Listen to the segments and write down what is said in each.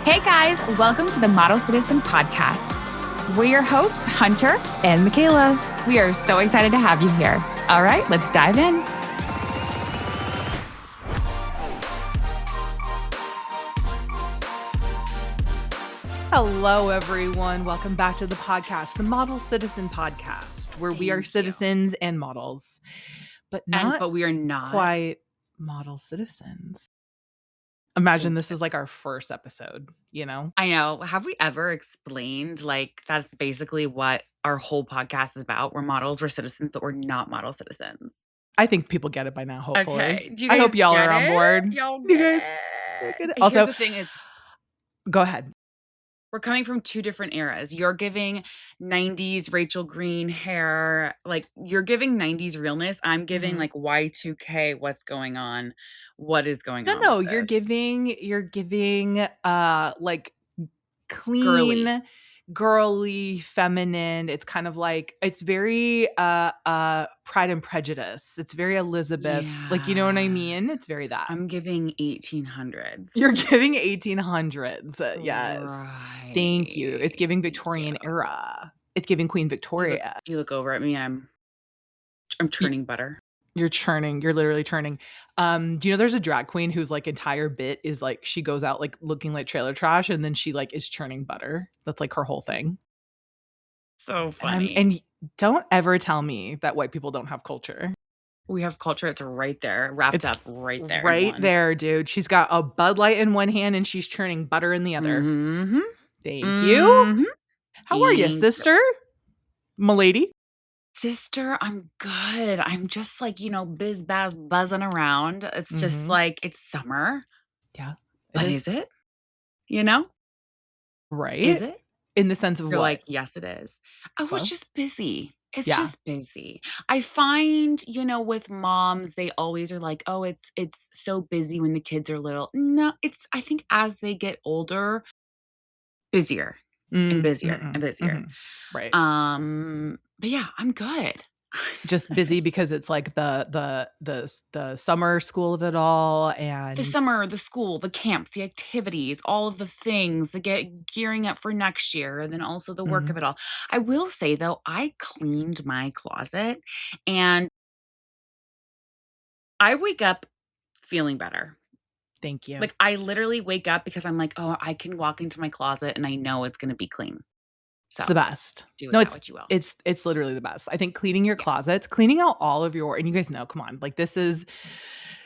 Hey guys, welcome to the Model Citizen Podcast. We're your hosts, Hunter and Michaela. We are so excited to have you here. All right, let's dive in. Hello, everyone. Welcome back to the podcast, the Model Citizen Podcast, where we are citizens and models, but we are not quite model citizens. Imagine this is like our first episode, you know? I know. Have we ever explained like that's basically what our whole podcast is about? We're models, we're citizens, but we're not model citizens. I think people get it by now, hopefully. Okay. Do you guys I hope y'all get are on board. Y'all You get guys it. get it? Also, here's the thing is, go ahead. we're coming from two different eras. You're giving 90s Rachel Green hair. Like, you're giving 90s realness. I'm giving like Y2K, what's going on? What is going on? No, you're giving like clean, girly, feminine. It's kind of like, it's very Pride and Prejudice. It's very Elizabeth. Yeah. Like, you know what I mean? It's very that. I'm giving 1800s. You're giving 1800s. Yes. Right. Thank you. It's giving Victorian era. It's giving Queen Victoria. You look over at me. I'm churning butter. You're churning. You're literally churning. Do you know there's a drag queen whose like entire bit is like she goes out like looking like trailer trash and then she like is churning butter. That's like her whole thing. So funny. And don't ever tell me that white people don't have culture. We have culture. It's right there, wrapped up right there. Right there, dude. She's got a Bud Light in one hand and she's churning butter in the other. Mm-hmm. Thank you. How are you, sister? M'lady? Sister, I'm good. I'm just like, biz-baz buzzing around. It's just like, it's summer. Yeah. But is it? You know? Right. Is it? In the sense of You're what? like, yes, it is. I was just busy. It's Yeah. just busy. I find, with moms, they always are like, oh, it's so busy when the kids are little. No, I think as they get older, busier and busier and busier. Right. But yeah, I'm good. Just busy because it's like the summer school of it all, and the summer, the school, the camps, the activities, all of the things, gearing up for next year, and then also the work of it all. I will say though, I cleaned my closet and I wake up feeling better. Thank you. Like I literally wake up because I'm like, oh, I can walk into my closet and I know it's going to be clean. So it's the best. Do with that what you will. It's literally the best. I think cleaning your closets, cleaning out all of your, and you guys know, come on, like this is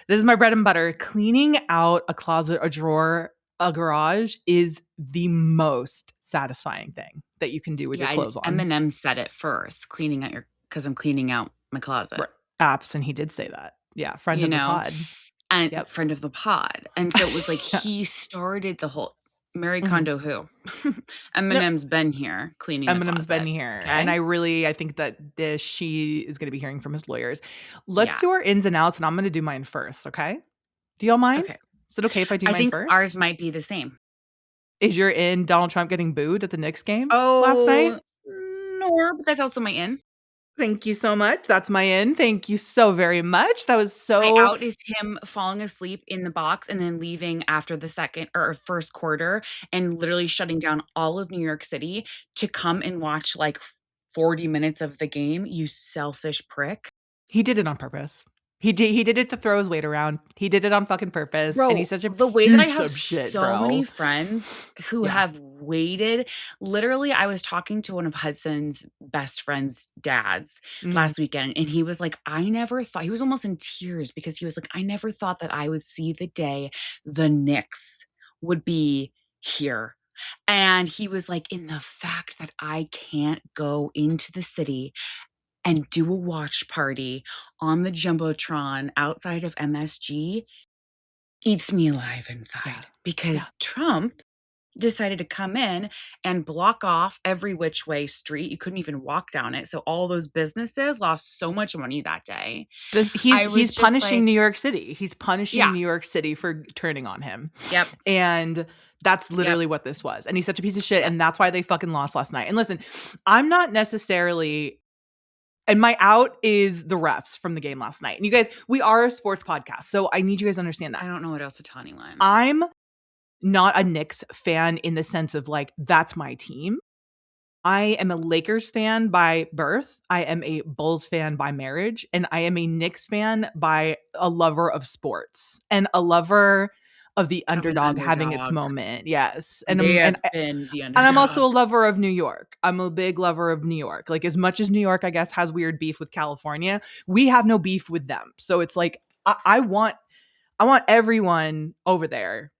my bread and butter. Cleaning out a closet, a drawer, a garage is the most satisfying thing that you can do with your clothes on. Eminem said it first, because I'm cleaning out my closet. Right. Apps, and he did say that. Yeah, friend of the pod. And friend of the pod. And so it was like he started the whole Mary Kondo who? Eminem's been here cleaning the closet. Eminem's been here. Okay? And I think that she is going to be hearing from his lawyers. Let's do our ins and outs, and I'm going to do mine first, okay? Do y'all mind? Okay. Is it okay if I do mine first? I think ours might be the same. Is your in Donald Trump getting booed at the Knicks game last night? No, but that's also my in. Thank you so much. That's my in. Thank you so very much. That was so. My out is him falling asleep in the box and then leaving after the second or first quarter and literally shutting down all of New York City to come and watch like 40 minutes of the game. You selfish prick. He did it on purpose. He did it to throw his weight around. He did it on fucking purpose. Bro, and he's such a the way that I piece have of shit, so bro. many friends who have waited. Literally, I was talking to one of Hudson's best friend's dads last weekend, and he was like, I never thought, he was almost in tears because he was like, I never thought that I would see the day the Knicks would be here. And he was like, in the fact that I can't go into the city and do a watch party on the Jumbotron outside of MSG eats me alive inside because Trump decided to come in and block off every which way street. You couldn't even walk down it. So all those businesses lost so much money that day. He's punishing New York City. He's punishing New York City for turning on him. Yep. And that's literally what this was. And he's such a piece of shit. And that's why they fucking lost last night. And listen, I'm not necessarily... And my out is the refs from the game last night. And you guys, we are a sports podcast, so I need you guys to understand that. I don't know what else to tell anyone. I'm not a Knicks fan in the sense of like, that's my team. I am a Lakers fan by birth. I am a Bulls fan by marriage. And I am a Knicks fan by a lover of sports and a lover of the Of an underdog having its underdog. moment. Yes. They have been the And I'm also underdog. a lover of New York. I'm a big lover of New York. Like, as much as New York, I guess, has weird beef with California, we have no beef with them. So it's like I want everyone over there.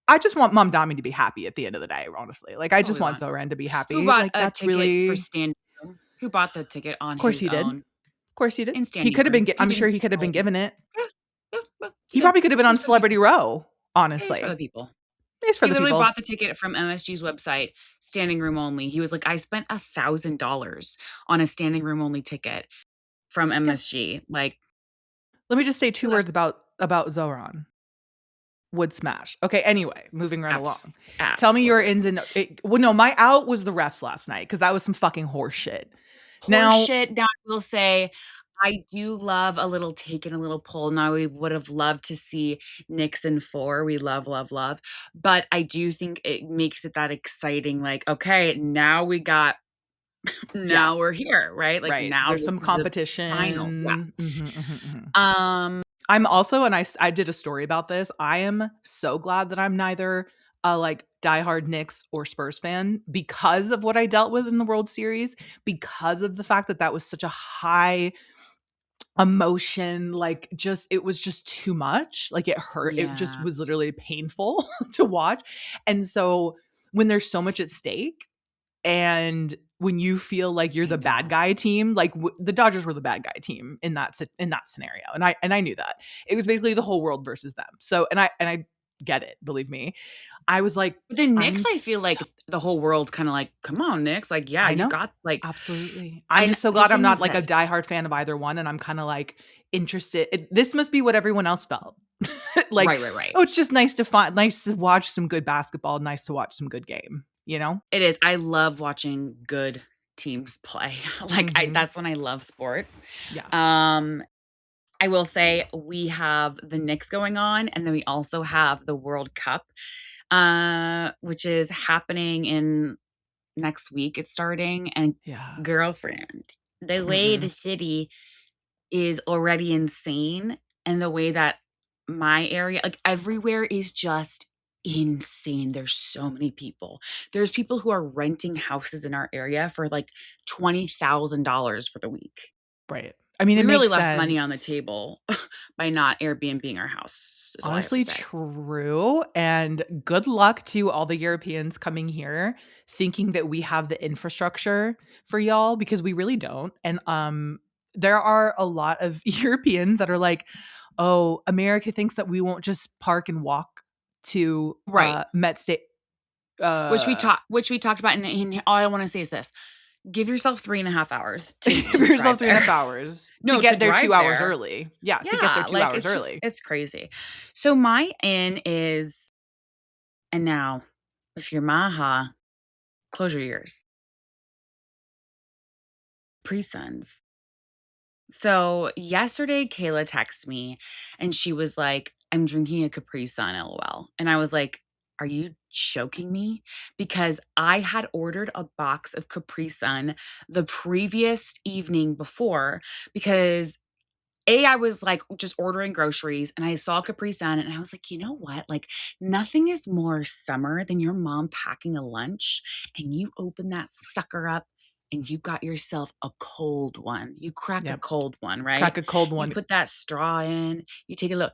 I just want Mom Dami to be happy at the end of the day, honestly. Like, I That's all just we want want. Zoran to be Who happy. bought, Like, that's tickets for really, standing room? Who bought the ticket on of course his he did. own Of course he did. in He standing could have been, room? He I'm didn't sure he could have been given it. yeah, yeah, well, he He did. probably could have been on He's for the Celebrity people. Row, Yeah, he's for the honestly. people. It's for He the literally people. bought the ticket from MSG's website, standing room only. He was like, "I spent $1,000 on a standing room only ticket from Yeah. MSG." Like, Let me just say two who words left? about Zoran. Would smash. Okay, anyway, moving right along. Tell me your Absolutely. ins and well, no, my out was the refs last night because that was some fucking horse shit. Now, Horseshit. Now, I will say, I do love a little take and a little pull. Now, we would have loved to see Knicks in 4. We love, love, love. But I do think it makes it that exciting. Like, okay, now we got, yeah, now we're here, right? Like, right. now There's this some is the finals. Yeah. competition. Mhm. Um, I'm also, and I did a story about this. I am so glad that I'm neither a like diehard Knicks or Spurs fan because of what I dealt with in the World Series, because of the fact that that was such a high emotion, like, just it was just too much. Like, it hurt. It just yeah. was literally painful to watch. And so when there's so much at stake and when you feel like you're I the bad know. guy team, like the Dodgers were the bad guy team in that scenario, and I knew that it was basically the whole world versus them. So and I get it, believe me. I was like, But the I'm Knicks, I feel so, like the whole world's kinda like, "Come on, Knicks." Like, yeah, I you know, got, like, absolutely. I'm and just so the glad I'm thing not is like a this. diehard fan of either one, and I'm kind of like interested. This must be what everyone else felt. Like, Right, right, right. oh, it's just nice to watch some good basketball, nice to watch some good game. You know? It is. I love watching good teams play. Like, I Hmm. that's when I love sports. Yeah, Um, I will say we have the Knicks going on, and then we also have the World Cup, which is happening in next week. It's starting, and yeah. girlfriend, the way the Mm-mm. city is already insane, and the way that my area, like, everywhere is just insane. There's so many people. There's people who are renting houses in our area for, like, $20,000 for the week. Right. I mean, it We really makes left money on the sense. table by not Airbnb our house, is all I have to Honestly, say. true. And good luck to all the Europeans coming here thinking that we have the infrastructure for y'all because we really don't. And there are a lot of Europeans that are like, "Oh, America thinks that we won't just park and walk to Right. Met State uh Which we talked about, and all I wanna say is this: give yourself 3.5 hours give to yourself drive there. 3.5 hours to No, to get there 2 drive hours there. early." Yeah, to get there Yeah, 2 like, hours early. it's crazy. So my in is, and now, if you're Maha, close your ears. Pre-suns. So yesterday, Kayla texted me and she was like, "I'm drinking a Capri Sun, LOL." And I was like, "Are you joking me?" Because I had ordered a box of Capri Sun the previous evening before, because I was like just ordering groceries and I saw Capri Sun and I was like, you know what? Like, nothing is more summer than your mom packing a lunch and you open that sucker up and you got yourself a cold one. You crack a Yep. cold one, right? Crack a cold You one. put that straw in, you take a look.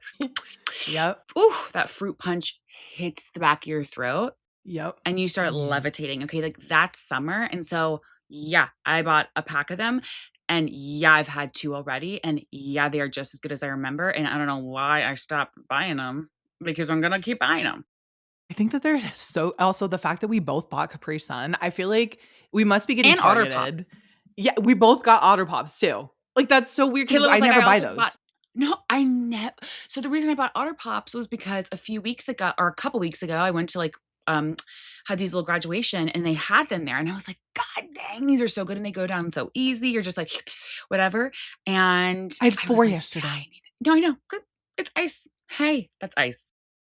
Yep. Ooh, that fruit punch hits the back of your throat Yep. and you start Ye levitating. Okay, like, that's summer. And so, yeah, I bought a pack of them. And yeah, I've had 2 already. And yeah, they are just as good as I remember. And I don't know why I stopped buying them, because I'm gonna keep buying them. I think that they're so, also the fact that we both bought Capri Sun, I feel like we must be getting And Otter Pop. targeted. Yeah, we both got Otter Pops too. Like, that's so weird because Kayla I was like, never I buy also bought. those. No, I never. So the reason I bought Otter Pops was because a few weeks ago, or a couple weeks ago, I went to, like, Hadid's little graduation and they had them there. And I was like, God dang, these are so good. And they go down so easy. You're just like, whatever. And I had I was 4 like, yeah, I yesterday. need it. No, I know. Good. It's ice. Hey, that's ice.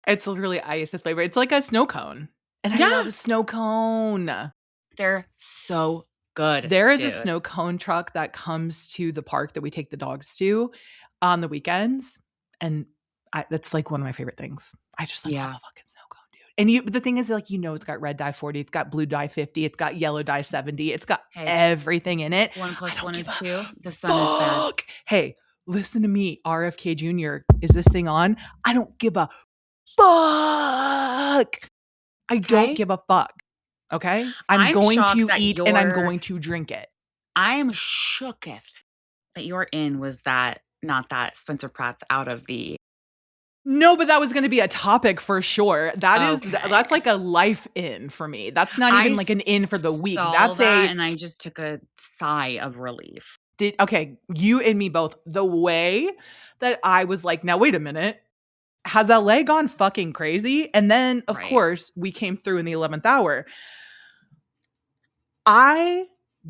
It's literally ice that's flavored. It's like a snow cone. And I love Yeah. a snow cone. They're so good, There is a dude. snow cone truck that comes to the park that we take the dogs to on the weekends. And that's like one of my favorite things. I just like love Yeah. a fucking snow cone, dude. And but the thing is, like, it's got red dye 40, it's got blue dye 50, it's got yellow dye 70, it's got Hey, everything in it. one I plus don't one give is a two. The sun is bad. fuck. Hey, listen to me, RFK Jr. Is this thing on? I don't give a fuck. I don't Okay. give a fuck. Okay? I'm I'm going shocked to that eat and I'm going to drink it. I am shooketh that your in was that, not that Spencer Pratt's out of the. No, but that was gonna be a topic for sure. Okay. That's like a life in for me. That's not I even like an in for the week. saw That's that a and I just took a sigh of relief. okay, you and me both. The way that I was like, now wait a minute. Has LA gone fucking crazy? And then of Right. course we came through in the 11th hour. I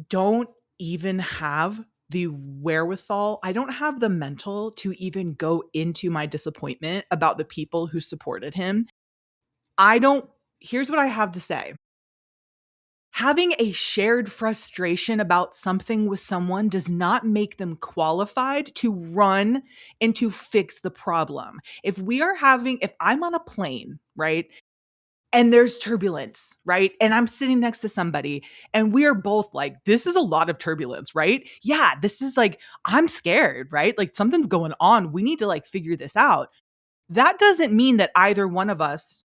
don't even have the wherewithal. I don't have the mental to even go into my disappointment about the people who supported him. I don't, here's what I have to say. Having a shared frustration about something with someone does not make them qualified to run and to fix the problem. If I'm on a plane, right? And there's turbulence, right? And I'm sitting next to somebody and we are both like, this is a lot of turbulence, right? Yeah, this is like, I'm scared, right? Like something's going on. We need to like figure this out. That doesn't mean that either one of us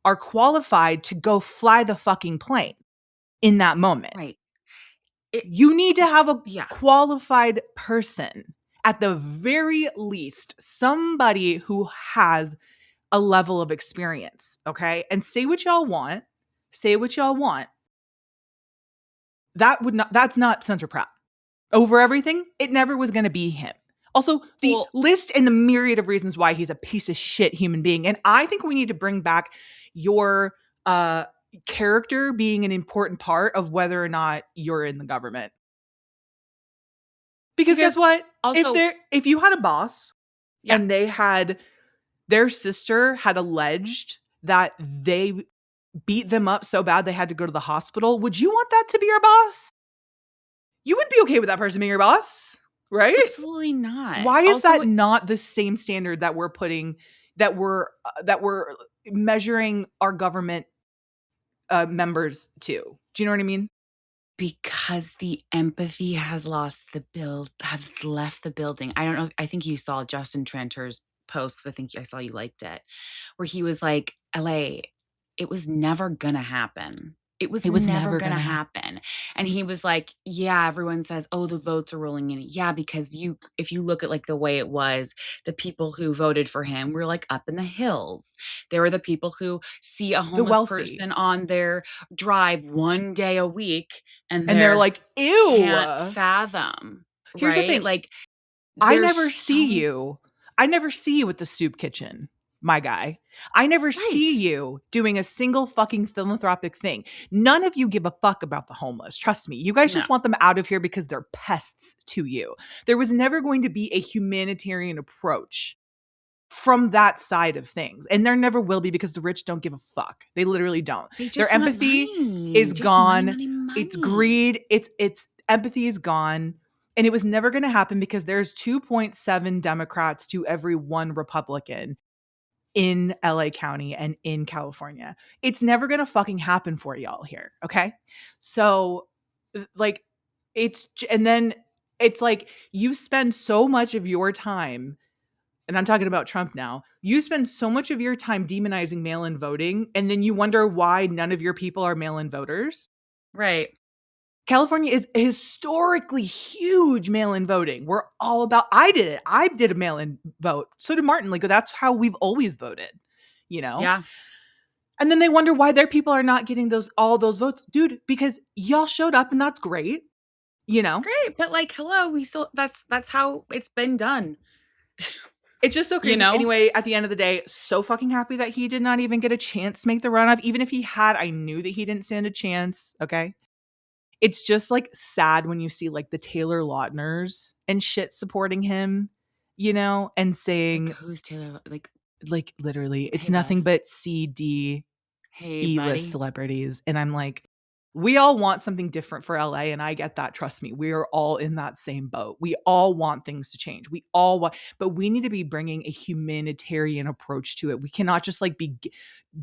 are qualified to go fly the fucking plane in that moment. Right. It, You need to have a yeah. qualified person, at the very least, somebody who has a level of experience, okay? And say what y'all want. Say what y'all want. That's not Spencer Pratt. Over everything, it never was going to be him. Also, the Well, list and the myriad of reasons why he's a piece of shit human being. And I think we need to bring back your character being an important part of whether or not you're in the government. Because guess because what? also, If you had a boss yeah, and their sister had alleged that they beat them up so bad they had to go to the hospital, would you want that to be your boss? You wouldn't be okay with that person being your boss, right? absolutely not. Why is Also, that not the same standard that we're putting that we're measuring our government members to? Do you know what I mean? because the empathy has left the building. I don't know. I think you saw Justin Tranter's post because I think I saw you liked it, where he was like, LA, it was never gonna happen. It was It was never never gonna gonna happen. And he was like, yeah, everyone says, oh, the votes are rolling in. Yeah, because if you look at like the way it was, the people who voted for him were like up in the hills. There were the people who see a the homeless wealthy. person on their drive one day a week and And they're they like, ew. can't fathom, Here's the right? thing. Like I there's never see so you. I never see you at the soup kitchen, my guy. I never see right. you doing a single fucking philanthropic thing. None of you give a fuck about the homeless. Trust me. You guys No. just want them out of here because they're pests to you. There was never going to be a humanitarian approach from that side of things. And there never will be because the rich don't give a fuck. They literally don't. They Their just want empathy money. is Just money, gone. money, It's money. greed. It's empathy is gone. And it was never going to happen because there's 2.7 Democrats to every one Republican in LA County and in California. It's never going to fucking happen for y'all here, okay? So like and then it's like you spend so much of your time, and I'm talking about Trump now. You spend so much of your time demonizing mail-in voting, and then you wonder why none of your people are mail-in voters. Right. California is historically huge mail-in voting. We're all about, I did it. I did a mail-in vote. So did Martin. Like, that's how we've always voted, you know? Yeah. And then they wonder why their people are not getting all those votes. Dude, because y'all showed up and that's great, you know? Great. But like, hello, we still that's how it's been done. It's just so You crazy. know? Anyway, at the end of the day, so fucking happy that he did not even get a chance to make the runoff. Even if he had, I knew that he didn't stand a chance. Okay. It's just like sad when you see like the Taylor Lautners and shit supporting him, and Like saying who's Taylor? Like like literally, it's Hey, bud. nothing but C, D, Hey, E-list buddy. celebrities. And I'm like, we all want something different for LA. And I get that. Trust me, we are all in that same boat. We all want things to change. We all want, but we need to be bringing a humanitarian approach to it. We cannot just like be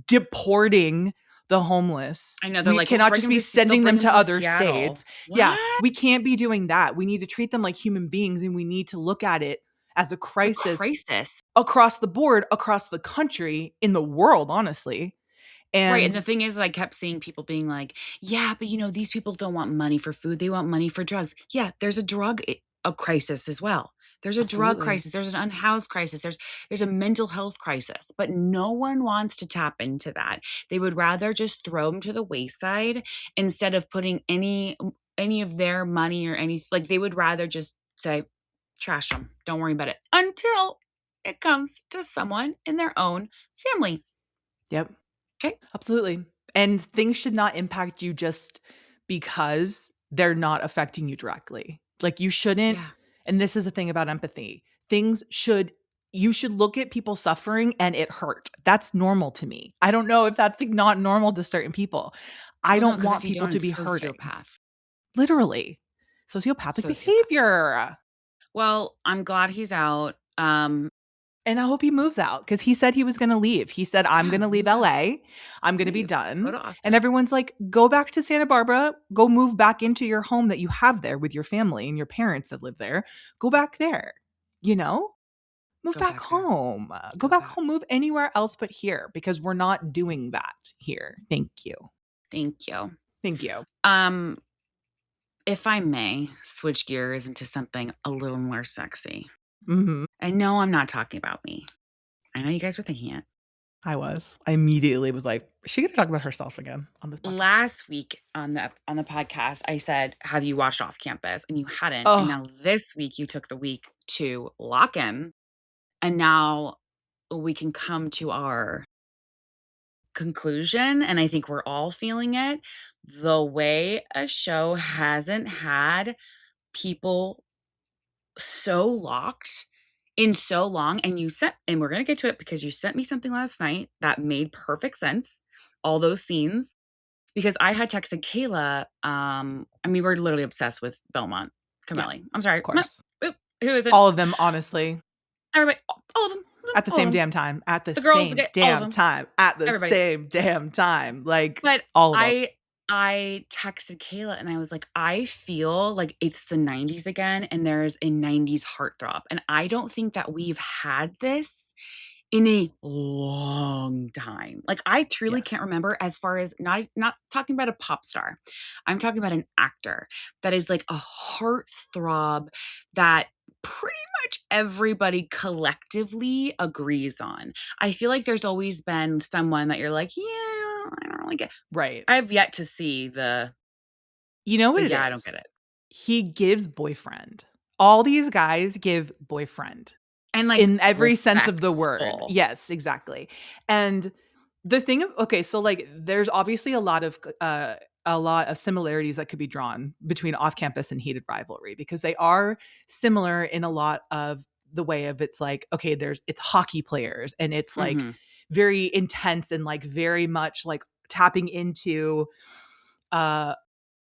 deporting the homeless. I know they're We like, "Well, cannot bring just them be to Se they'll sending bring them them to to other Seattle." states. Yeah, What? we can't be doing that. We need to treat them like human beings, and we need to look at it as a It's a crisis crisis. across the board, across the country, in the world, honestly. Right, and And the thing is, I kept seeing people being like, "Yeah, but, these people don't want money for food, they want money for drugs." Yeah, there's a drug a crisis as well. There's a drug absolutely. crisis, there's an unhoused crisis, there's a mental health crisis, but no one wants to tap into that. They would rather just throw them to the wayside instead of putting any of their money or any like, they would rather just say, "Trash them, don't worry about it," until it comes to someone in their own family. Yep. Okay. Absolutely. And things should not impact you just because they're not affecting you directly. Like you shouldn't, Yeah. and this is the thing about empathy. Things should you should look at people suffering and it hurt. That's normal to me. I don't know if that's like not normal to certain people. I Well, no, don't because want if you people don't, to it's be hurting. sociopath. Literally. Sociopathic Sociopath. behavior. Well, I'm glad he's out. And I hope he moves out because he said he was going to leave. He said, I'm Yeah, going to leave move out. LA. I'm going to be Leave. Go done. to And Austin. everyone's like, go back to Santa Barbara. Go move back into your home that you have there with your family and your parents that live there. Go back there. You know, move Go back back there. home. Go Go back back. home. Move anywhere else but here because we're not doing that here. Thank you. Thank you. Thank you. Um, if I may switch gears into something a little more sexy. Hmm. And no, I'm not talking about me. I know you guys were thinking it. I immediately was like, is she going to talk about herself again on this podcast? Last week on the podcast, I said, "Have you watched Off Campus?" And you hadn't. And Oh, now this week, you took the week to lock in, and now we can come to our conclusion, and I think we're all feeling it. The way a show hasn't had people so locked in so long, and we're gonna get to it because you sent me something last night that made perfect sense, all those scenes, because I had texted Kayla, I mean, we're literally obsessed with Belmont yeah, Cameli. I'm sorry. of course. Oop, who isn't? All of them, honestly. Everybody, all of them, At the all of same them. damn time. At the The girls, the same gay, all of damn them, time. At the everybody. same damn time. Like But all of them. I texted Kayla and I was like, "I feel like it's the '90s again, and there's a '90s heartthrob." And I don't think that we've had this in a long time. Like, I truly can't Yes. remember as far as not talking about a pop star. I'm talking about an actor that is like a heartthrob that pretty much everybody collectively agrees on. I feel like there's always been someone that you're like, "Yeah, I don't really get." Right. I've yet to see You know what it "Yeah, I don't is? get it." He gives boyfriend. All these guys give boyfriend And, like, in every sense of the word. respectful. Yes, exactly. And the thing of okay, so like there's obviously a lot of similarities that could be drawn between off campus and heated rivalry because they are similar in a lot of the way of it's like okay it's hockey players and it's like Mhm. very intense and like very much like tapping into uh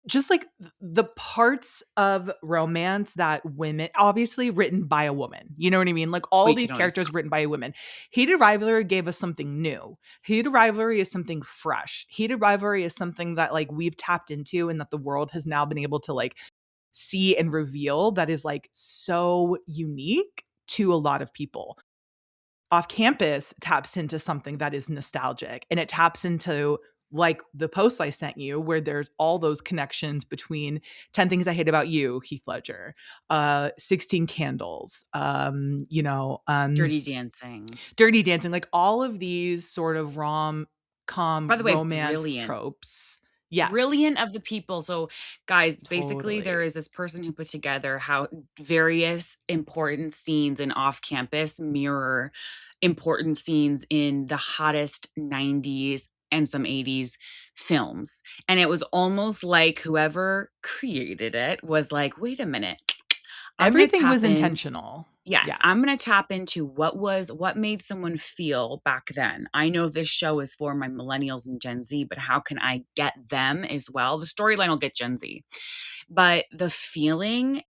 just like the parts of romance that women obviously written by a woman. You know what I mean? Like all We these can always characters talk. written by a woman. Heated Rivalry gave us something new. Heated Rivalry is something fresh. Heated Rivalry is something that like we've tapped into and that the world has now been able to like see and reveal that is like so unique to a lot of people. Off campus taps into something that is nostalgic and it taps into like the posts I sent you where there's all those connections between 10 Things I Hate About You, Heath Ledger, 16 Candles, Dirty Dancing. Dirty Dancing, like all of these sort of rom-com By the way, romance brilliant. tropes. Yes, Brilliant of the people. So, guys, basically, there totally. is this person who put together how various important scenes in Off Campus mirror important scenes in the hottest '90s and some '80s films. And it was almost like whoever created it was like, "Wait a minute. I'm gonna Everything was tap in." intentional. Yes, Yeah. I'm gonna tap into what made someone feel back then. I know this show is for my millennials and Gen Z, but how can I get them as well? The storyline will get Gen Z, but the feeling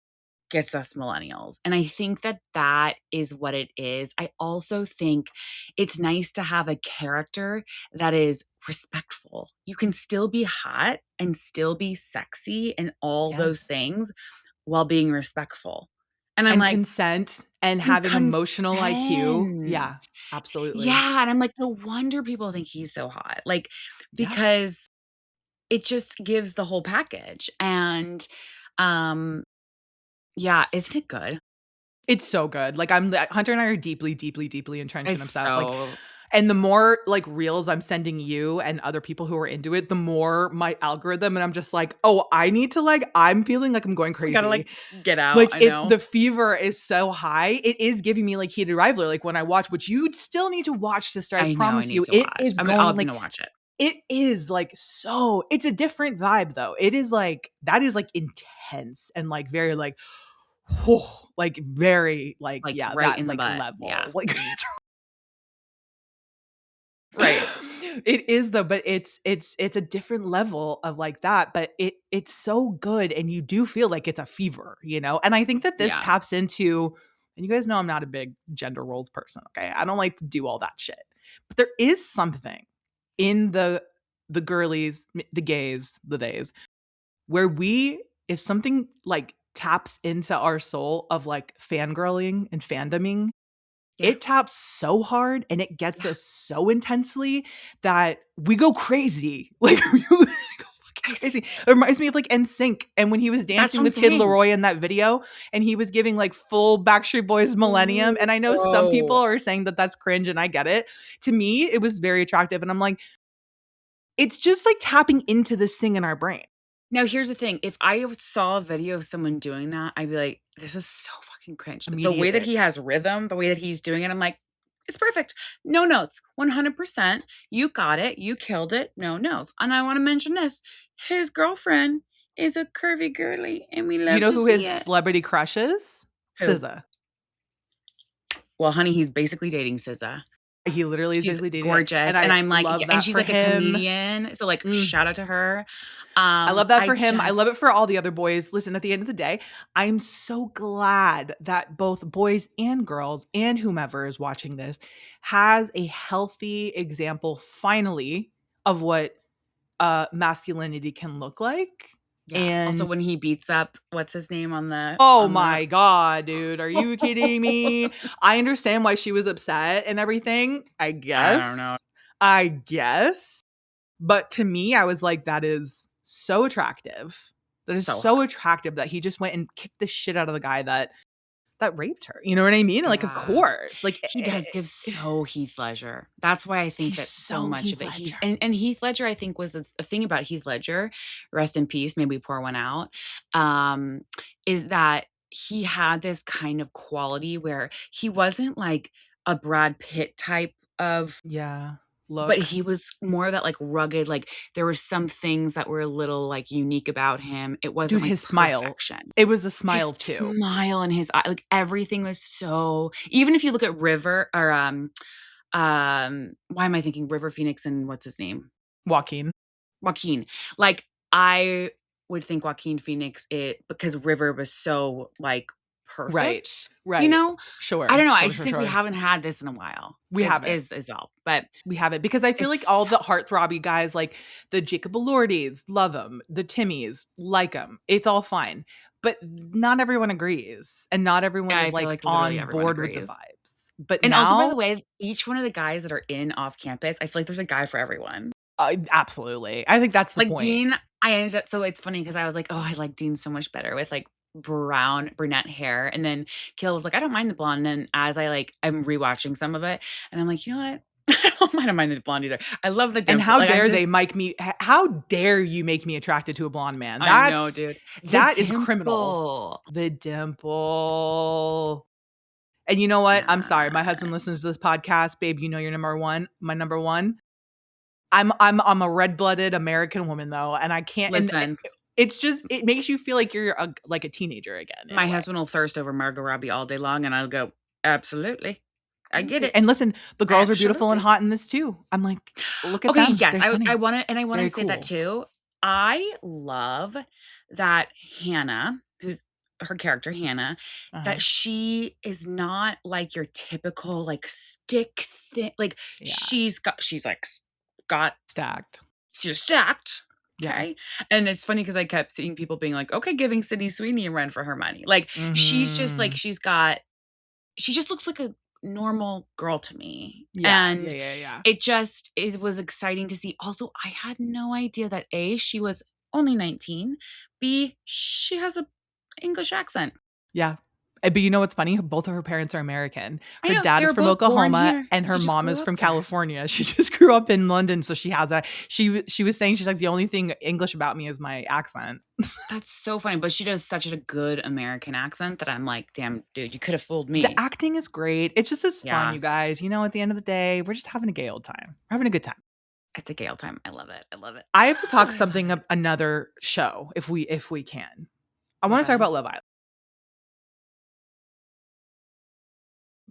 gets us millennials, and I think that that is what it is. I also think it's nice to have a character that is respectful. You can still be hot and still be sexy and all those Yes. things while being respectful, and I'm And like, consent and and having emotional IQ. consent. Yeah, absolutely. Yeah, and I'm like, no wonder people think he's so hot. Like, Yes. because it just gives the whole package. And um, yeah, isn't it good? It's so good. Like, Hunter and I are deeply, deeply, deeply entrenched and It's obsessed. Like, so and the more like reels I'm sending you and other people who are into it, the more my algorithm, and I'm just like, oh, I need to like, I'm feeling like I'm going I gotta crazy. like get out. Like, I it's know. the fever is so high. It is giving me like heated rivalry. Like when I watch, which you still need to watch, sister. I I know I promise you, need to it watch. is I'm going like gonna watch it. it is like so. It's a different vibe though. It is like that is like intense and like very like, like very like Like yeah right that in the like butt. Yeah. level like Right. it is though, but it's a different level of like that, but it's so good and you do feel like it's a fever, you know? And I think that this Yeah. taps into, and you guys know I'm not a big gender roles person, okay? I don't like to do all that shit. But there is something in the girlies, the gays, the days where if something like taps into our soul of like fangirling and fandoming, Yeah. it taps so hard and it gets Yeah. us so intensely that we go crazy. Like we literally go fucking Crazy. crazy. It reminds me of like NSYNC and when he was That's what dancing I'm with Kid saying. Laroi in that video and he was giving like full Backstreet Boys Millennium. And I know some people Whoa. are saying that that's cringe and I get it. To me, it was very attractive. And I'm like, it's just like tapping into this thing in our brain. Now, here's the thing. If I saw a video of someone doing that, I'd be like, this is so fucking cringe. The way Immediate that he ick. has rhythm, the way that he's doing it, I'm like, it's perfect. No notes. 100%. You got it. You killed it. No notes. And I want to mention this. His girlfriend is a curvy girly, and we You love know to who see his it. celebrity crush is? Who? SZA. Well, honey, he's basically dating SZA. He literally is She's basically dating it, gorgeous, and and I I'm like, yeah, love and that she's for like a him. comedian, so, like, Mm. shout out to her. I love that I for him. I just love it for all the other boys. Listen, at the end of the day, I'm so glad that both boys and girls and whomever is watching this has a healthy example finally of what masculinity can look like. yeah. Also, And when he beats up what's his name on the oh on the my God, dude, are you kidding me? I understand why she was upset and everything. I I don't know. guess. I guess. But to me, I was like, that is so attractive. That is So so hot. attractive that he just went and kicked the shit out of the guy that raped her. You know what I mean? Like, of Yeah. course. Like He does give so Heath Ledger. That's why I think he's that so so much of Heath it he's Ledger. and Heath Ledger, I think, was a thing about Heath Ledger, rest in peace, maybe pour one out, is that he had this kind of quality where he wasn't like a Brad Pitt type of, Yeah. but Look. he was more of that, like, rugged, like, there were some things that were a little, like, unique about him. It wasn't, Dude, like, his smile. perfection. It was the His smile too. smile and his eye, like, everything was so, even if you look at River or, why am I thinking River Phoenix and what's his name? Joaquin. Joaquin. Like, I would think Joaquin Phoenix, it because River was so, like, Right. perfect, you Right. know? I Sure. don't know, I Sure, just sure, think we sure. haven't had this in a while, We haven't. is all, but We haven't because I feel like it's all so the heartthrobby guys, like the Jacob Elordi's, love them. The Timmys, like them. It's all fine. But not everyone agrees. And not everyone yeah, is I feel like like literally on everyone board with the agrees. vibes. But And also, by now, the way, each one of the guys that are in off campus, I feel like there's a guy for everyone. absolutely. I think that's the Like point. Dean, I ended up, so it's funny because I was like, "Oh, I like Dean so much better with, like, brown brunette hair," and then Kill was like, "I don't mind the blonde," and as I, like, I'm rewatching some of it, and I'm like, "You know what? I don't mind the blonde either." I love the And dimple, how like, I'm dare just how dare you make me attracted to a blonde man? I know, dude. The That is criminal. dimple. The dimple. And you know what? I'm sorry. My Yeah. husband listens to this podcast. Babe, you know you're number one. My number one. I'm a red-blooded American woman though, and I can't and Listen. It's just it makes you feel like you're like a teenager again in My a way. husband will thirst over Margot Robbie all day long, and I'll go, "Absolutely. I get Absolutely. it. And listen, the girls are beautiful and Absolutely." hot in this too. I'm like, look at Okay, them. yes, They're I stunning. wanna Very say that cool. too. I love that Hannah, who's her character, Hannah, that Uh-huh. she is not like your typical, like, stick thin like, Yeah. she's, like, got Stacked. she's stacked, Yeah. okay? And it's funny because I kept seeing people being like, "Okay, giving Sydney Sweeney a run for her money." Like, she's just, like, Mhm. she just looks like a normal girl to me, Yeah. Yeah. and Yeah. Yeah. it just was exciting to see. Also, I had no idea that A, she was only 19, B, she has a English accent. Yeah. But you know what's funny? Both of her parents are American. I Her know, dad they is were from both born Oklahoma here. and her She just mom grew is up from there. California. She just grew up in London, so she has that. She was saying she's like the only thing English about me is my accent. That's so funny, but she does such a good American accent that I'm like, "Damn, dude, you could have fooled The me." acting is great. It's fun, Yeah, you guys. You know, at the end of the day, we're just having a gay old time. We're having a good time. it's a Gale time. I love it. I love it. I have to talk I love something it. another show if we can. I want to talk Okay. about Love Island.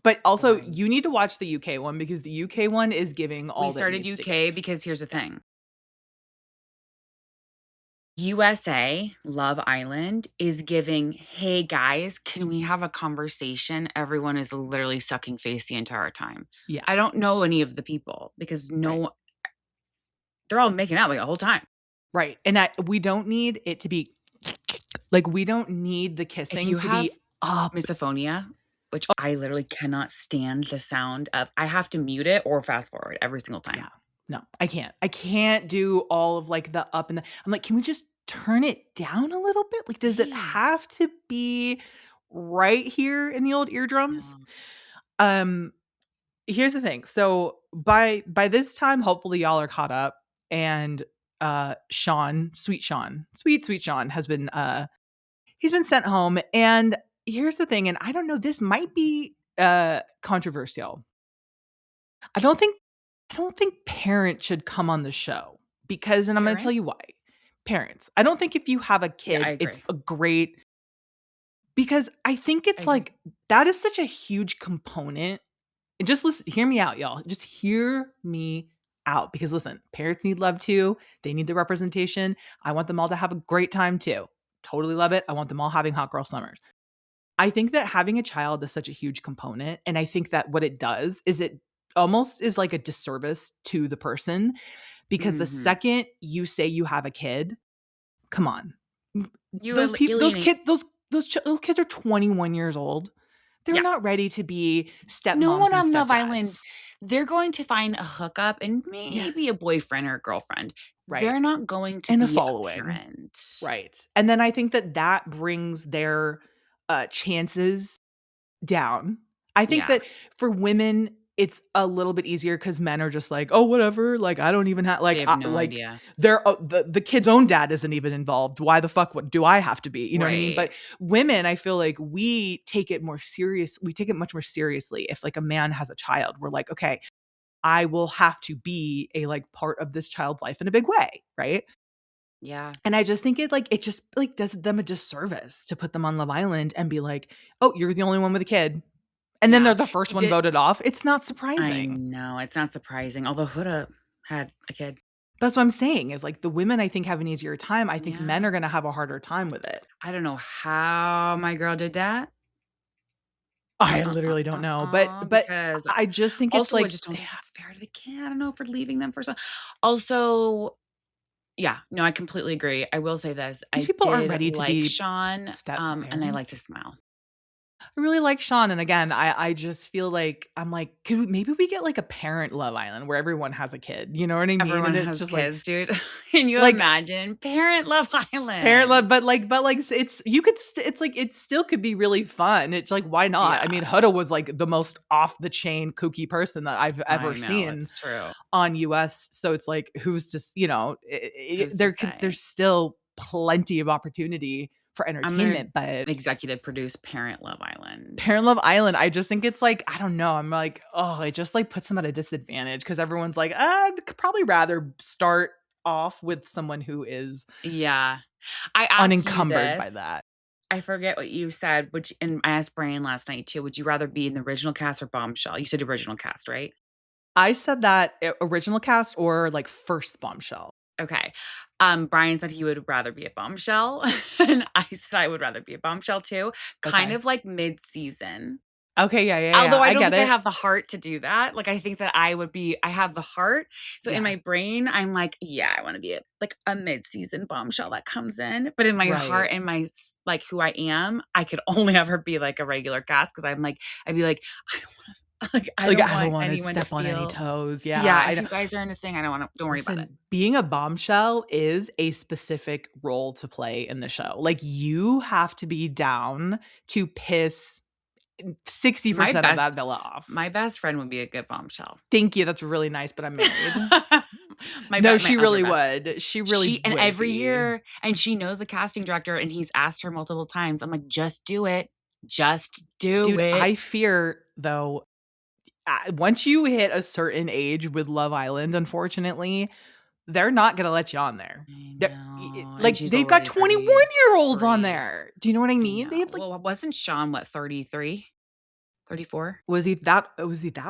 But also, Why? you need to watch the UK one because the UK one is giving We all that started needs to UK give. because here's the Yeah. thing. USA, Love Island, is giving, "Hey, guys, can we have a conversation?" Everyone is literally sucking face the entire time. Yeah. I don't know any of the people because Right. they're all making out, like, the whole time. Right. And we don't need it to be like we don't need the If kissing you to have be up. misophonia, which I literally cannot stand the sound of, I have to mute it or fast forward every single time. Yeah. No, I can't. I can't do all of like the up and the I'm like, can we just turn it down a little bit? Like, does it Please. have to be right here in the old eardrums? No. Um, Here's the thing. So by this time, hopefully y'all are caught up and Sean, sweet Sean has been he's been sent home. And here's the thing, and I don't know, this might be controversial. I don't think parents should come on the show because and I'm going to tell you Parents? why. Parents. I don't think if you have a Yeah, I kid, it's agree. a great because I think I it's agree. like that is such a huge component. And just listen, hear me out, y'all. Just hear me out because listen, parents need love too. They need the representation. I want them all to have a great time too. Totally love it. I want them all having hot girl summers. I think that having a child is such a huge component. And I think that what it does is it almost is like a disservice to the person because the Mhm. second you say you have a kid, come on. You Those people, alienate. those kids are 21 years old. They're Yeah. not ready to be No stepmoms one and on Love Island, stepdads. they're going to find a hookup and Yes. maybe a boyfriend or a girlfriend. Right. They're not going to And a be a following. parent. Right. And then I think that that brings their chances down. I think Yeah, that for women, it's a little bit easier because men are just like, oh, whatever. Like, I don't even have they have no like idea. they're the kid's own dad isn't even involved. Why the fuck? What do I have to be? You know what I mean? Right. But women, I feel like we take it more serious. We take it much more seriously. If like a man has a child, we're like, okay, I will have to be a like part of this child's life in a big way, right? Yeah. And I just think it just like does them a disservice to put them on Love Island and be like, "Oh, you're the only one with a kid." And then they're Yeah. the first one Did voted off. It's not I surprising. know, it's not surprising, although Huda had a kid. That's what I'm saying is like the women I think have an easier time. I think men Yeah. are going to have a harder time with it. I don't know how my girl did that. I literally don't know, but Because I just think it's also I like just don't think it's fair to the kid. I don't know for leaving them for so also, yeah, no, I completely agree. I will say this, these I people aren't did ready to like be Sean, step and I liked his parents. smile. I really like Sean, and again, I just feel like I'm like, could maybe we get like a parent Love Island where everyone has a kid, you know what I mean? Everyone And it's has just like kids, dude. Can you like imagine? Parent Love parent Island. love, but like it's you could it's like it still could be really fun. It's like why not? I Yeah, mean, Huda was like the most off the chain kooky person that I've ever I know, seen it's true. on US. So it's like who's just Who's to there could say? there's still plenty of opportunity for I'm gonna entertainment, but executive produce Parent Love Island. Parent Love Island, I just think it's like I don't know. I'm like, oh, it just like puts them at a disadvantage because everyone's like, I'd probably rather start off with someone who is Yeah. I asked you unencumbered by this. that. I forget what you said, and I asked Brian last night too. Would you rather be in the original cast or Bombshell? You said original cast, right? I said that original cast or like first Bombshell. Okay. Brian said he would rather be a Bombshell, and I said I would rather be a Bombshell too, kind Okay. of like mid-season. Okay, yeah. Although I I don't get think I it. have the heart to do that. Like, I think that I have the heart. So in Yeah. my brain, I'm like, yeah, I wanna be a mid-season Bombshell that comes in. But in my Right. heart and like, who I am, I could only ever be, like, a regular cast because I'd be like, "I don't wanna" like, I Like, don't I don't want wanna anyone to step on any feel. toes. Yeah, Yeah, I if know. you guys are in a thing, I don't worry about it. Listen, being a bombshell is a specific role to play in the show. Like, you have to be down to piss My 60% of that best villa off. my best friend would be a good Bombshell. Thank you, that's really nice, but I'm married. No, My she other really best. would. She really She and would every be. year and she knows the casting director, and he's asked her multiple times. I'm like, "Just do it. Just do Dude, I it." fear, though, once you hit a certain age with Love Island, unfortunately, they're not gonna let you on there. I They're know, and like, she's they've got already 21-year-olds on 33. there. Do you know what I I mean? They know. have, like, Well, wasn't Sean, what, 33? 34? was he that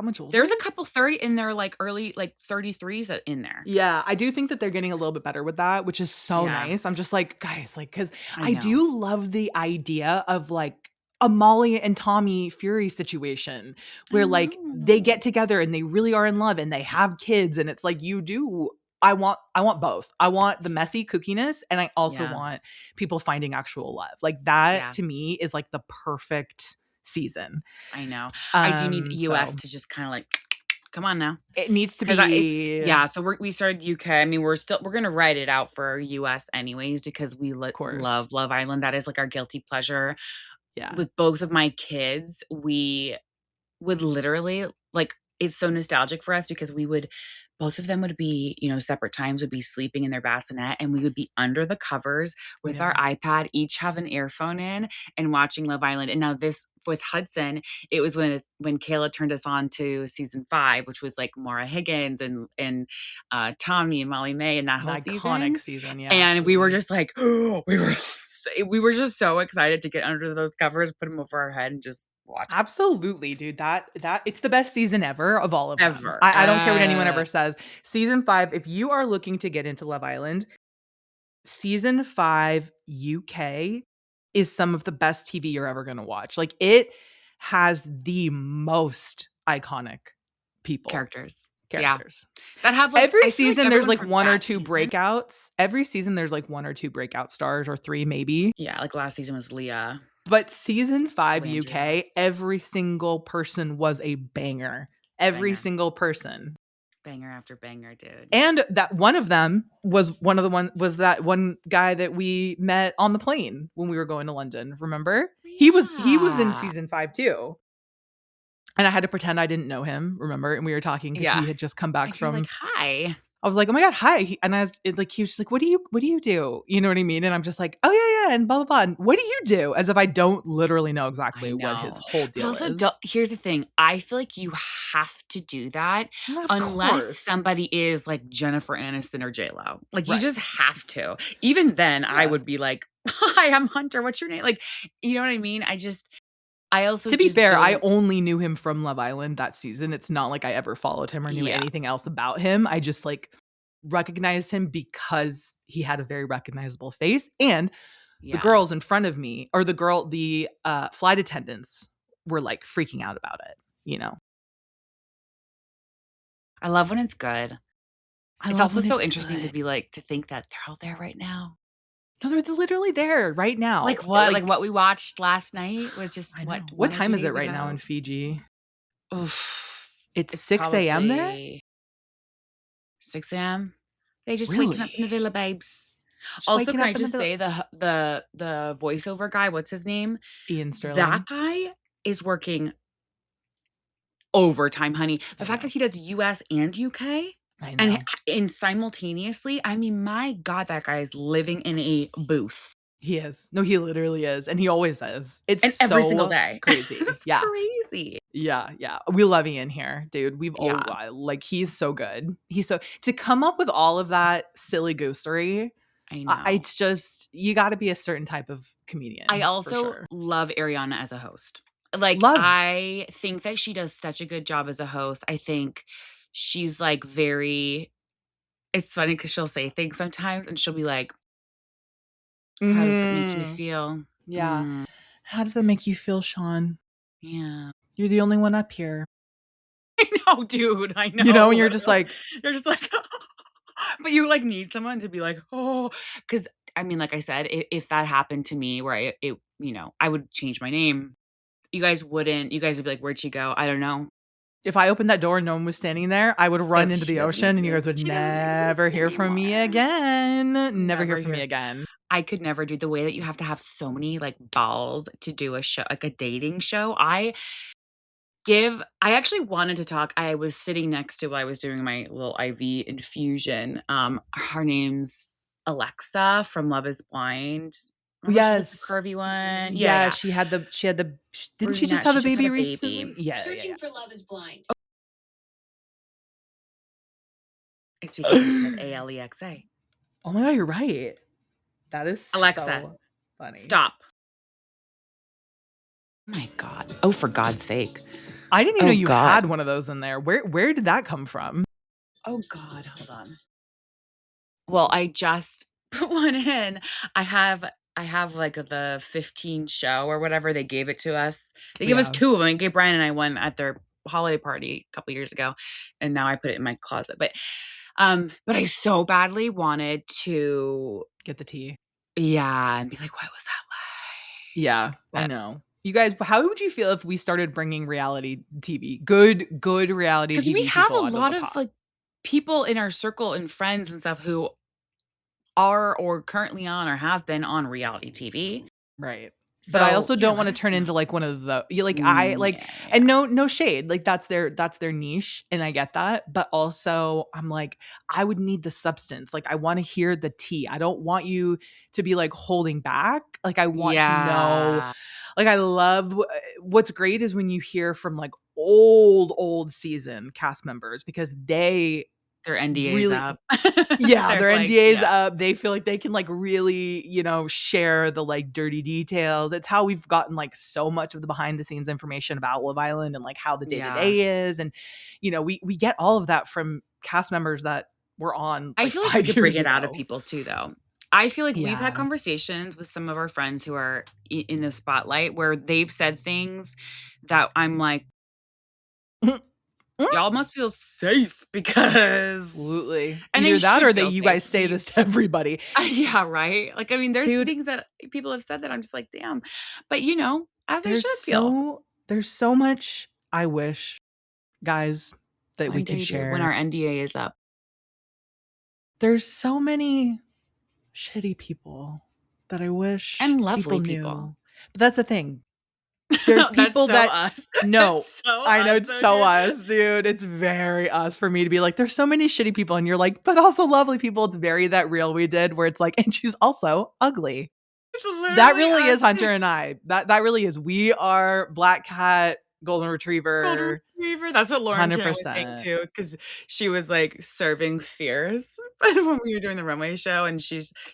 much older? There's a couple 30 in their, like, early, like, 33s in there. Yeah, I do think that they're getting a little bit better with that, which is so Yeah, nice. I'm just like, guys, like, because I I know. do love the idea of like a Molly and Tommy Fury situation I where like they know. get together and they really are in love and they have kids and it's like you do. I want both. I want the messy kookiness and I also Yeah, want people finding actual love. Like that yeah. to me is like the perfect season. I know. I do need US So to just kinda, like, come on now. it needs to 'Cause I it's be, of yeah, so we started UK. I mean, we're gonna write it out for US anyways because we course. love Love Island. That is, like, our guilty pleasure. Yeah. With both of my kids, we would literally like, it's so nostalgic for us because we would both of them would be, separate times, would be sleeping in their bassinet, and we would be under the covers with our Yeah. iPad, each have an earphone in and watching Love Island. And now this with Hudson, it was when Kayla turned us on to season 5, which was, like, Maura Higgins and Tommy and Molly May and that An whole iconic season, season, yeah, and we were absolutely. just like, we were just so excited to get under those covers, put them over our head, and just watch Absolutely, dude, that it's the best season ever of all of them. ever. I don't care what anyone ever says. Season 5, if you are looking to get into Love Island, season 5 UK is some of the best TV you're ever gonna watch. Like, it has the most iconic people, Characters. Yeah. characters. That have, like, Every I feel like season, there's, everyone like, from 1 or that 2 season. breakouts. Every season, there's, like, 1 or 2 breakout stars or 3 maybe. Yeah, like last season was But season 5 Landria, UK, every single person was a banger. Every banger. single person. Banger after banger, dude. And that one of them was that one guy that we met on the plane when we were going to London, remember? He was in Yeah. season 5 too. And I had to pretend I didn't know him, remember? And we were talking because Yeah. he had just come back And you're like, from "Hi." I was like, "Oh my god, hi." And he was just like, "What do you do?" You know what I mean? And I'm just like, "Oh yeah, and blah blah blah." And what do you do? As if I don't literally know I exactly what his know. whole But deal also, is. here's the thing, I feel like you have to do that Of unless course. somebody is like Jennifer Aniston or J.Lo. Like, you Right. just have to. Even then, I Yeah. would be like, "Hi, I'm Hunter. What's your name?" Like, you know what I mean? I also To be just fair, I don't. only knew him from Love Island that season. It's not like I ever followed him or knew Yeah. anything else about him. I just like recognized him because he had a very recognizable face. And the Yeah. girls in front of me, or the flight attendants were like freaking out about it, you know? I love when it's good. I It's love also when so it's interesting good. to think that they're all there right now. No, they're literally there right now. Like what? Like what we watched last night was just I what, know. What 1 or 2 time is it days right now in ago? Fiji? Oof. It's It's 6 a.m. there? probably 6 AM. They just waking up in the Really? villa, babes. Just Also, waking can I up in the just middle. say the voiceover guy, what's his name? Ian That Sterling. guy is working overtime, honey. The I fact that know. he does US and UK I and know. simultaneously, I mean, my god, that guy is living in a booth. He is. No, he literally is, and he always is. It's And every single so day. crazy. It's Yeah. crazy. Yeah, yeah. We love Ian here, dude. Yeah, Like, he's so good. He's so to come up with all of that silly goosery, I know. it's just you gotta be a certain type of I comedian for also sure. love Ariana as a host. Like, Love. I think that she does such a good job as a host. I think she's, like, very it's funny because 'cause she'll say things sometimes, and she'll be like, "How does it make you Mhm. feel?" Yeah. "Mm, How does that make you feel, Sean? yeah." You're the only one up here. I know, dude, I You know, and know, you're just literally. like, You're just like but you, like, need someone to be like, oh, because I mean, like I said, if that happened to me where I would change my name. You guys would be like, "Where'd she go?" "I don't know." if I opened that door and no one was standing there, I would run into She the doesn't ocean and you guys exist. would She doesn't never exist hear from me anymore. again. Never hear Never from me hear. again. I could never do the way that you have to have so many, like, balls to do a show like a dating show. I actually wanted to talk I was sitting next to while I was doing my little IV infusion, her name's Alexa from Love Is Blind. Remember she's like the Yes. curvy one? Yeah, Yeah, yeah. she had the didn't she just Brunette, have she a just had baby a baby. recently? Yeah. It's because I said Alexa. Oh my god, you're right. That is Alexa, so funny. stop. Oh my god. Oh, for God's sake. I didn't even know Oh you god. had one of those in there. Where did that come from? Oh god, hold on. Well, I just put one in. I have, like, the 15 show or whatever, they gave it to us. They gave us Yeah. 2 of them. They gave Brian and I one at their holiday party a couple years ago, and now I put it in my closet, but I so badly wanted to Get the tea. yeah, and be like, "What was that Yeah, I like?" know. You guys, how would you feel if we started bringing reality TV, good reality Because we TV have people a onto the lot of, pod? like, people in our circle and friends and stuff who are or currently on or have been on reality TV. Right. But I So, also yeah, don't let wanna us turn know. into, like, one of the you like, I like Yeah. and no shade, like, that's their niche, and I get that, but also, I'm like, I would need the substance, like, I wanna hear the tea, I don't want you to be, like, holding back, like, I want to know Yeah. like, I love what's great is when you hear from, like, old season cast members because they Their NDA's really up. yeah, They're their like, NDA's yeah, up. They feel like they can, like, really, share the, like, dirty details. It's how we've gotten, like, so much of the behind the scenes information about Love Island and, like, how the yeah. day-to-day is, and, we get all of that from cast members that were on, I like, feel like we 5 could bring years it out of ago. people too, though. I feel like we've had Yeah. conversations with some of our friends who are in the spotlight where they've said things that I'm like, y'all must feel safe because Absolutely. and they Either that should or that feel you safe. guys say this to everybody. Yeah, right? Like, I mean, there's Dude, things that people have said that I'm just like, "Damn." But, as they there's should feel. so much I wish, guys, that we One could day, dude, when share. our NDA is up. There's so many shitty people that I wish And people lovely people. knew. But that's the thing. There's That's people so that us. no, That's so I know us, it's though, so dude. us, dude. It's very us for me to be like, there's so many shitty people, and you're like, but also lovely people. It's very that real we did where it's like, and she's also ugly. It's That literally really is us. Hunter and I. That really is. We are black cat, golden Golden retriever, retriever. That's what Lauren Chan was saying 100%. too, because she was, like, serving fierce when we were doing the runway show, and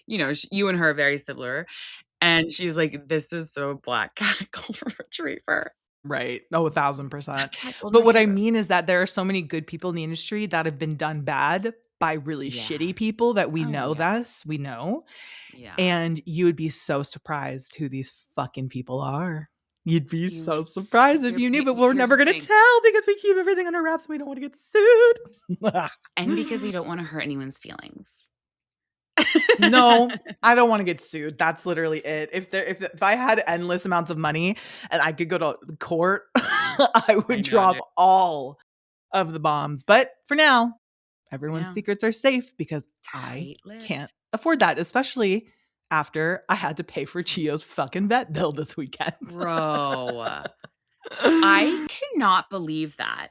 you and her are very similar, and she's like, "This is so black cat golden retriever." Right. Oh, Black 1,000%. cat golden But what I retriever. mean is that there are so many good people in the industry that have been done bad by really Yeah. shitty people that we Oh, know yeah. this, we know. Yeah. And you would be so surprised who these fucking people are. You'd be You so would surprised if you knew, but we're here's never the gonna thing, tell because we keep everything under wraps and we don't want to get sued. and because we don't wanna hurt anyone's feelings. No, I don't want to get sued. That's literally it. If I had endless amounts of money and I could go to court, I I would know, drop dude. all of the bombs. But for now, everyone's Yeah. secrets are safe because I can't Tight-lipped. afford that, especially after I had to pay for Chio's fucking vet bill this weekend. Bro, I cannot believe that.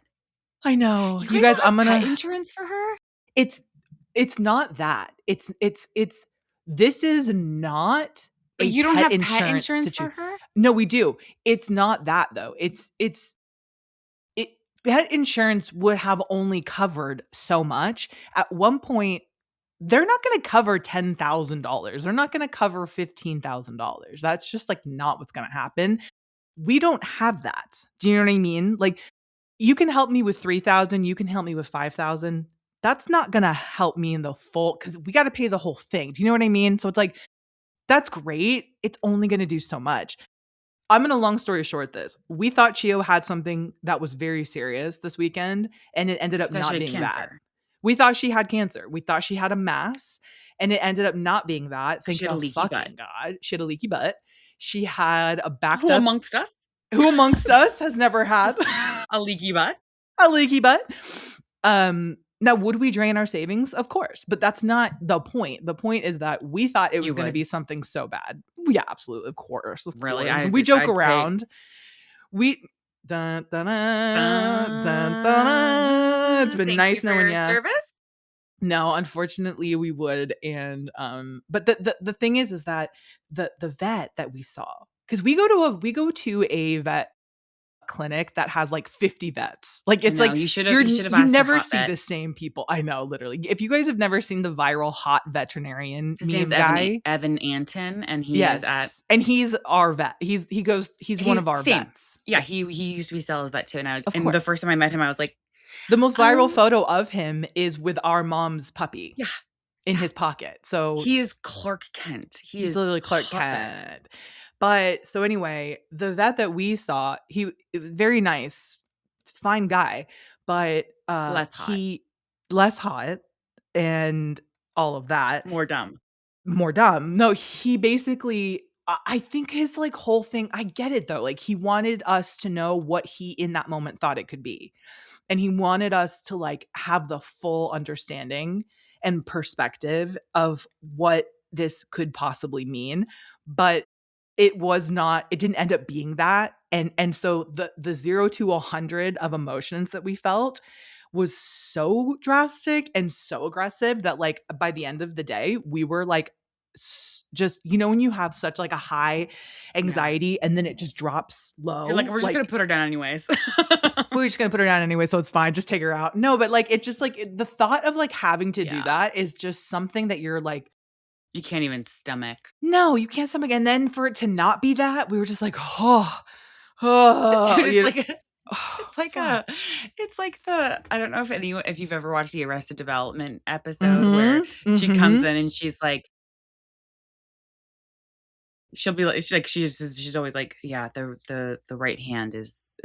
I know. You You guys guys, don't I'm have pet gonna insurance for her? it's it's not that. It's this is not But a you don't pet have pet insurance insurance for situation. her? No, we do. It's not that though. It pet insurance would have only covered so much. At one point, they're not going to cover $10,000. They're not going to cover $15,000. That's just like not what's going to happen. We don't have that. Do you know what I mean? Like, you can help me with 3,000, you can help me with 5,000. That's not going to help me in the full, cuz we got to pay the whole thing. Do you know what I mean? So it's like, that's great. It's only going to do so much. I'm going to long story short this. We thought Chio had something that was very serious this weekend, and it ended up That she not had being that. cancer. We thought she had cancer. We thought she had a mass, and it ended up not being that. 'Cause Thank she had a the leaky butt. fucking God. She had a leaky butt. She had a backed Who up. amongst us? Who amongst us has never had A leaky butt? a leaky butt? Now, would we drain our savings? Of course, but that's not the point. The point is that we thought it was You going to would. be something so bad. Yeah, absolutely, of course, of Really? course. And we joke I'd say around. We dun, dun, dun, dun, dun, dun. It's been thank you nice for knowing your ya. service. No, unfortunately, we would. And but the thing is that the vet that we saw, because we go to a vet clinic that has like 50 vets. Like, I it's know, like you should've you asked her never hot see vet. the same people. I know, literally. If you guys have never seen the viral hot veterinarian His name's meme guy, Evan Anton, and he is at yes, and he's our vet. He's one he of our same. vets. Yeah, he used to be sales vet too, Of and the first course. time I met him, I was like, The most viral "Oh, photo of him is with our mom's puppy yeah, in yeah." his pocket. So He is Clark Kent. He he's is literally Clark hot vet. Kent. But so anyway, the vet that we saw, it was very nice, fine guy, but Less hot, he less hot and all of that, more dumb. more dumb. No, he basically I think his like whole thing, I get it though. Like, he wanted us to know what he in that moment thought it could be. And he wanted us to like have the full understanding and perspective of what this could possibly mean, but it didn't end up being that. And so the 0 to 100 of emotions that we felt was so drastic and so aggressive that like by the end of the day we were like just, when you have such like a high Yeah. anxiety and then it just drops You're like, low, "We're just gonna like put her down anyways." we're just gonna put her down anyway, so it's fine. Just take her out. No, but like it's just like the thought of like having to do Yeah. that is just something that you're like, You can't even stomach. no, you can't stomach. And then for it to not be that, we were just like, oh, oh, Dude, it's like oh, it's like fuck. I don't know if you've ever watched the Arrested Development episode where Mm-hmm. she comes Mm-hmm. in and she's like she'll be like she's always like, "Yeah, the right hand is."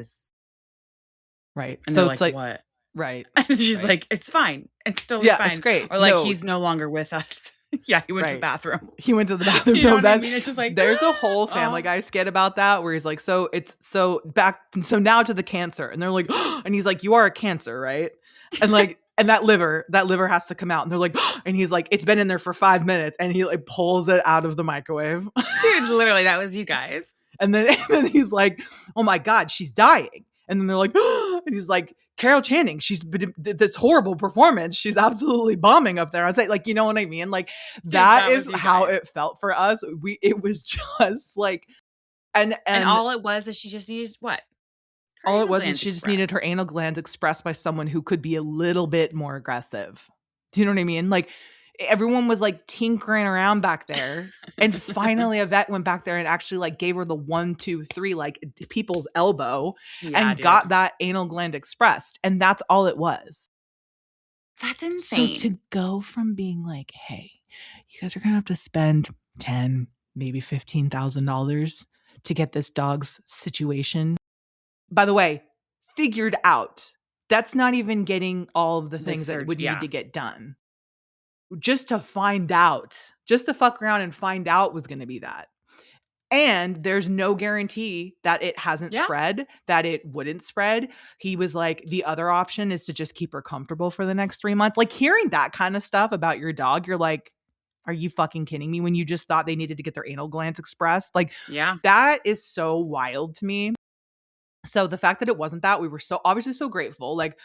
Right. And they're So it's like, like, "What?" right. And she's Right. like, "It's fine. It's totally Yeah, it's fine." great. Or like, No, "He's no longer with us." Yeah, he went to the right. bathroom. He went to the bathroom. You know No, what I mean? It's just like, there's a whole Family "Oh." Guy skit about that where he's like, so now to the cancer. And they're like, and he's like, you are a cancer, right? And like, and that liver has to come out. And they're like, and he's like, it's been in there for 5 minutes. And he like pulls it out of the microwave. Dude, literally, that was you guys. And then he's like, oh my God, she's dying. And then they're like, and he's like, Carol Channing, she's been this horrible performance. She's absolutely bombing up there. I was like, you know what I mean? Like, Dude, that that was is you how guys. it felt for us. It was just like, and And and all it was is she just needed what? Her all it anal was is glands she just expressed. needed her anal glands expressed by someone who could be a little bit more aggressive. Do you know what I mean? Like, everyone was like tinkering around back there. And finally a vet went back there and actually like gave her the 1, 2, 3, like people's elbow Yeah, and dude. got that anal gland expressed. And that's all it was. That's So insane. to go from being like, hey, you guys are gonna have to spend 10, maybe $15,000 to get this dog's situation. By the way, figured out. That's not even getting all of the The things that would need yeah. to get done. Just to find out, just to fuck around and find out was gonna be that. And there's no guarantee that it hasn't Yeah. spread, that it wouldn't spread. He was like, the other option is to just keep her comfortable for the next 3 months. Like, hearing that kind of stuff about your dog, you're like, are you fucking kidding me? When you just thought they needed to get their anal glands expressed? Like, Yeah. that is so wild to me. So the fact that it wasn't that, we were so obviously so grateful. Like,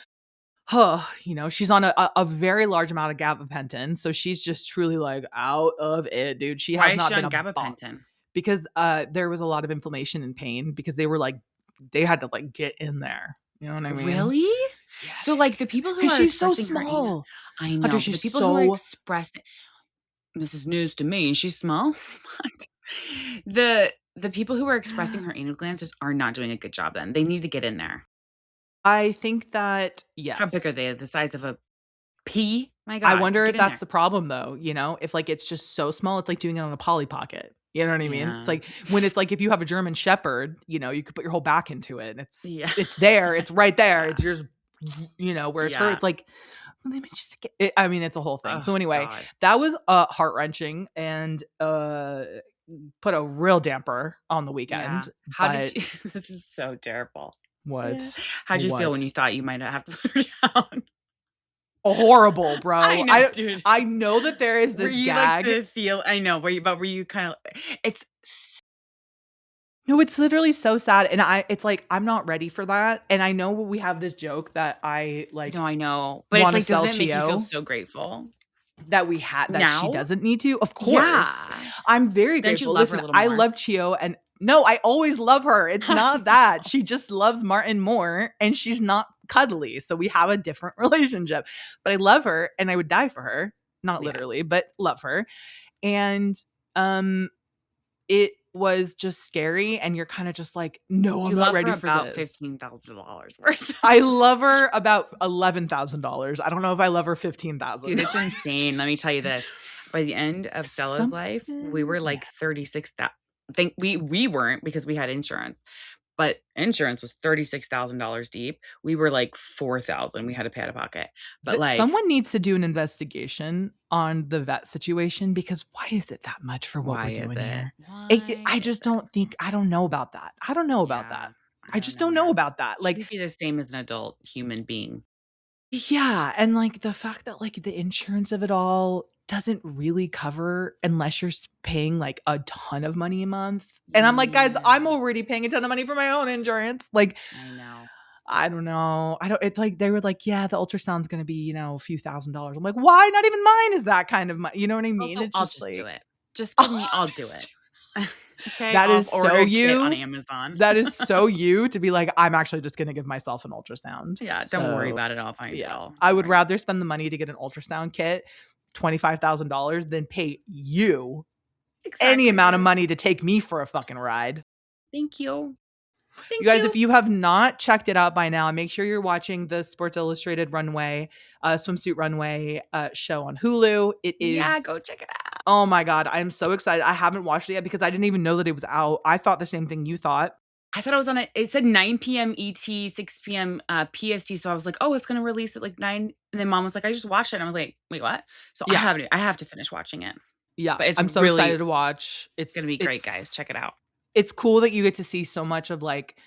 she's on a very large amount of gabapentin. So she's just truly like out of it, dude. She Why has is she not been on a ball gabapentin? because there was a lot of inflammation and pain because they had to like get in there. You know what I mean? Really? Yeah. So, like, the people who Because are she's so expressing her anal small. I Hunter, know, but the she's people who are so expressing this is news to me, she's small? What? The people who are expressing her anal glands just are not doing a good job then. They need to get in there. I think that How big yes. are they? The size of a pea? My I god, wonder get if in that's there. the problem though, you know? If like it's just so small, it's like doing it on a Polly Pocket. You know what I mean? It's Yeah. like when it's like if you have a German Shepherd, you know, you could put your whole back into it and Yeah. it's there, it's right there. Yeah. It's just you know, whereas her, Yeah. it's like, well, let me just get it, I mean, it's a whole thing. Oh So anyway, god. that was heart-wrenching and put a real damper on the Yeah. weekend. How did But you this is so terrible. what? How'd you feel when What? you thought you might not have to put her down? Horrible, I bro. know, dude. I know that there is Were this you like gag. the feel I know, were you kinda it's s No, it's literally so sad, and it's like, I'm not ready for that, and I know we have this joke that I, no, like, I know, but it's wanna like, doesn't sell it make you feel Chio so grateful? that she Now? doesn't need to. Of course. Yeah. I'm very Don't you grateful. love her a Listen, little I more? love Chio, and no, I always love her. It's not that. She just loves Martin more, and she's not cuddly, so we have a different relationship. But I love her, and I would die for her. Not Yeah. literally, but love her. And, um it was just scary, and you're kinda just like, "No, I'm You not love her ready for about this." $15,000 worth. I love her about $11,000. I don't know if I love her Dude, it's $15,000. insane. Let me tell you this. By the end of Stella's life, we Something were yeah. like 36 thou think we weren't because we had insurance, but insurance was $36,000 deep. We were like 4,000 we had to pay out of pocket. But, That like, someone needs to do an investigation on the vet situation because why is it that much for what why we're is doing it? here? Why I is just it? don't think I don't know about that. I don't know about Yeah, that. I I don't just know, don't know man. about that. Like Shouldn't be the same as an adult human being. yeah, and, like, the fact that, like, the insurance of it all doesn't really cover unless you're paying, like, a ton of money a month, and I'm like, "Guys, Yeah, I'm already paying a ton of money for my own insurance." Like, I know. I don't know. I don't it's like they were like, "Yeah, the ultrasound's gonna be, you know, a few $1,000s." I'm like, "Why? Not even mine is that kind of money." You know what I mean? Also, It's I'll just just do like, it. Just give "Oh, me I'll do just it. do Okay, that I'll is order so a kit on you. Amazon. That is so you to be like, "I'm actually just gonna give myself an ultrasound." Yeah, don't worry So, about it, I'll find it yeah. all. I Don't would worry. rather spend the money to get an ultrasound kit, $25,000 than pay you any Exactly, amount of dude. money to take me for a fucking ride. Thank you. You Thank guys, if you. you have not checked it out by now, make sure you're watching the Sports Illustrated Runway, Swimsuit Runway show on Hulu. It Yeah, is, go check it out. oh my God, I'm so excited. I haven't watched it yet because I didn't even know that it was out. I thought the same thing you thought. I thought I was on it said 9 PM ET, 6 PM, PST, so I was like, "Oh, it's gonna release at, like, 9," and then mom was like, "I just watched it," and I was like, "Wait, what?" So Yeah. I have to finish watching it, Yeah. but it's I'm so really excited to watch. gonna be great, guys. Check it out. It's cool that you get to see so much of like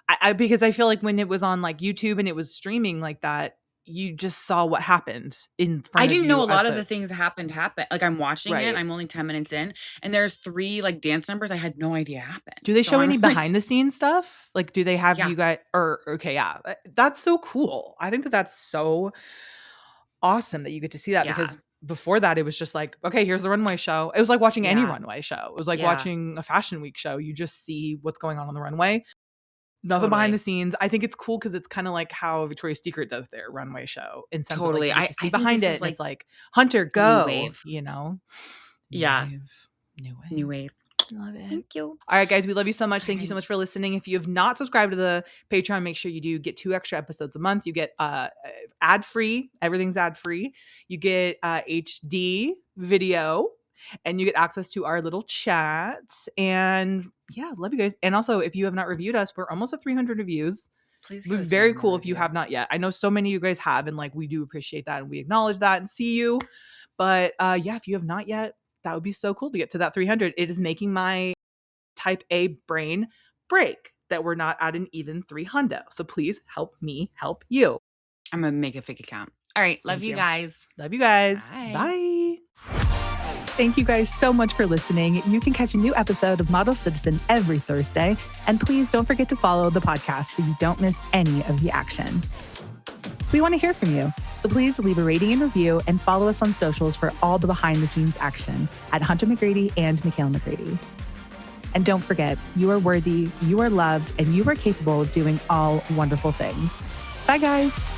I because I feel like when it was on like YouTube and it was streaming like that, you just saw what happened in I front of didn't know you a at lot of the the things that happened. Like, I'm watching it, right. I'm only 10 minutes in, and there's 3, like, dance numbers I had no idea happened. Do they So show I'm any like behind the scenes stuff? Like, do they have yeah, you guys or okay, yeah. That's so cool. I think that that's so awesome that you get to see that yeah, because before that it was just like, okay, here's the runway show. It was like watching any yeah, runway show. It was like yeah, watching a fashion week show. You just see what's going on the runway. Nothing behind the totally, scenes. I think it's cool because it's kind of like how Victoria's Secret does their runway show in sense of like totally. you get to I see think behind this it is, and like, it's like Hunter a new go, wave. you know. New Yeah, wave. New new wave. wave. Love it. Thank you. All right, guys, we love you so much. Thank you so Alright. much for listening. If you have not subscribed to the Patreon, make sure you do get 2 extra episodes a month. You get ad free, everything's ad free. You get HD video, and you get access to our little chats. And yeah, love you guys. And also, if you have not reviewed us, we're almost at 300 reviews. Please It would give be us very one more cool if you review. have not yet. I know so many of you guys have, and like we do appreciate that, and we acknowledge that and see you. But yeah, if you have not yet, that would be so cool to get to that 300. It is making my type A brain break that we're not at an even 300. So please help me help you. I'm gonna make a fake account. Alright, love Thank you you. guys. Love you guys. Bye. Bye. Thank you guys so much for listening. You can catch a new episode of Model Citizen every Thursday. And please don't forget to follow the podcast so you don't miss any of the action. We want to hear from you. So please leave a rating and review and follow us on socials for all the behind the scenes action at Hunter McGrady and Mikhail McGrady. And don't forget, you are worthy, you are loved, and you are capable of doing all wonderful things. Bye, guys.